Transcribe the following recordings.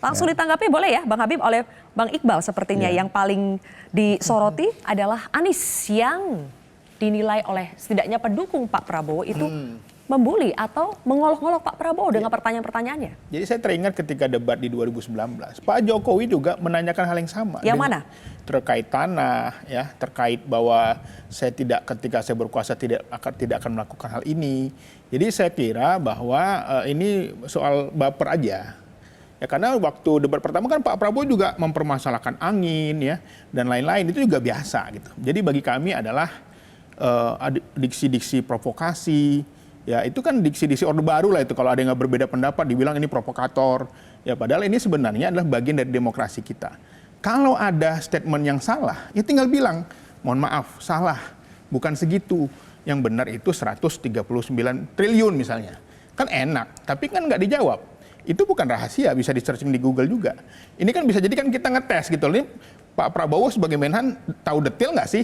Langsung ditanggapi boleh ya Bang Habib oleh Bang Iqbal sepertinya yang paling disoroti adalah Anies yang dinilai oleh setidaknya pendukung Pak Prabowo itu membuli atau mengolok-olok Pak Prabowo dengan pertanyaan-pertanyaannya. Jadi saya teringat ketika debat di 2019, Pak Jokowi juga menanyakan hal yang sama. Yang mana? Terkait tanah, ya, terkait bahwa saya ketika saya berkuasa tidak akan melakukan hal ini. Jadi saya kira bahwa ini soal baper aja. Ya, karena waktu debat pertama kan Pak Prabowo juga mempermasalahkan angin ya dan lain-lain, itu juga biasa gitu. Jadi bagi kami adalah diksi-diksi provokasi. Ya itu kan diksi-diksi Orde Baru lah itu, kalau ada yang nggak berbeda pendapat dibilang ini provokator. Ya padahal ini sebenarnya adalah bagian dari demokrasi kita. Kalau ada statement yang salah, ya tinggal bilang, mohon maaf, salah, bukan segitu. Yang benar itu 139 triliun misalnya. Kan enak, tapi kan nggak dijawab. Itu bukan rahasia, bisa di-searching di Google juga. Ini kan bisa jadi kan kita ngetes gitu. Ini Pak Prabowo sebagai Menhan tahu detail nggak sih?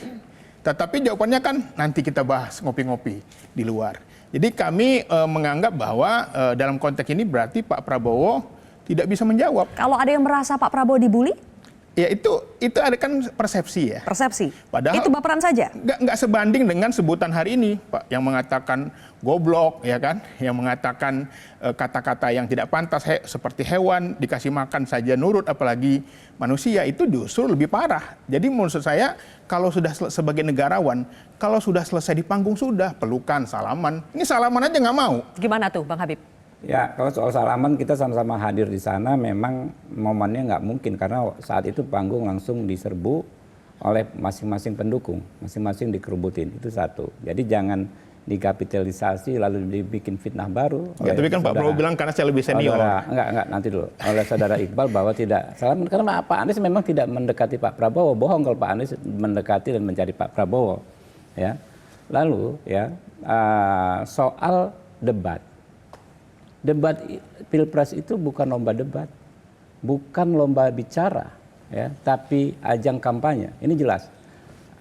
Tetapi jawabannya kan nanti kita bahas ngopi-ngopi di luar. Jadi kami menganggap bahwa dalam konteks ini berarti Pak Prabowo tidak bisa menjawab. Kalau ada yang merasa Pak Prabowo dibully? Ya itu ada kan persepsi ya. Persepsi. Padahal itu baperan saja. Nggak sebanding dengan sebutan hari ini, Pak, yang mengatakan goblok, ya kan, yang mengatakan kata-kata yang tidak pantas seperti hewan dikasih makan saja nurut, apalagi manusia, itu justru lebih parah. Jadi menurut saya kalau sudah sebagai negarawan, kalau sudah selesai di panggung sudah pelukan, salaman. Ini salaman aja nggak mau. Gimana tuh, Bang Habib? Ya, kalau soal salaman kita sama-sama hadir di sana, memang momennya nggak mungkin karena saat itu panggung langsung diserbu oleh masing-masing pendukung, masing-masing dikerubutin, itu satu. Jadi jangan dikapitalisasi lalu dibikin fitnah baru. Ya, tapi kan Pak Prabowo bilang karena saya lebih senior. Enggak, nanti dulu. Oleh saudara Iqbal bahwa tidak salaman, karena Pak Anies memang tidak mendekati Pak Prabowo. Bohong kalau Pak Anies mendekati dan mencari Pak Prabowo. Ya. Lalu ya soal debat. Debat Pilpres itu bukan lomba debat, bukan lomba bicara, ya, tapi ajang kampanye. Ini jelas.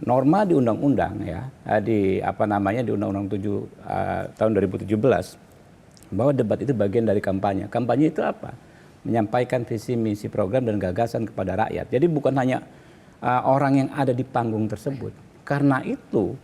Norma di undang-undang ya, di Undang-Undang 7 tahun 2017 bahwa debat itu bagian dari kampanye. Kampanye itu apa? Menyampaikan visi, misi, program dan gagasan kepada rakyat. Jadi bukan hanya orang yang ada di panggung tersebut. Karena itu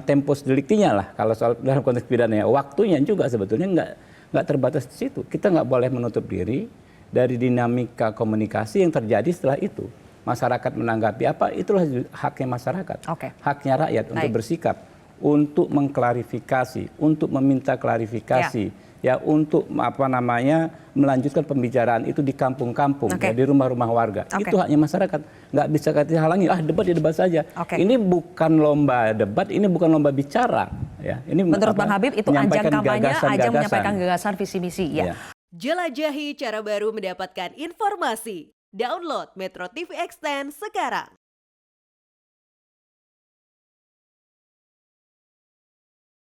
tempus deliktinya lah kalau soal dalam konteks pidana ya, waktunya juga sebetulnya nggak terbatas di situ. Kita nggak boleh menutup diri dari dinamika komunikasi yang terjadi setelah itu. Masyarakat menanggapi apa, itulah haknya masyarakat, haknya rakyat untuk bersikap, untuk mengklarifikasi, untuk meminta klarifikasi, ya untuk melanjutkan pembicaraan itu di kampung-kampung, ya, di rumah-rumah warga. Itu haknya masyarakat, nggak bisa dihalangi. Debat ya debat saja. Ini bukan lomba debat, ini bukan lomba bicara. Ya, ini menurut Bang Habib itu ajang kampanye, ajang menyampaikan gagasan visi misi. Ya. Jelajahi cara baru mendapatkan informasi. Download Metro TV Extend sekarang.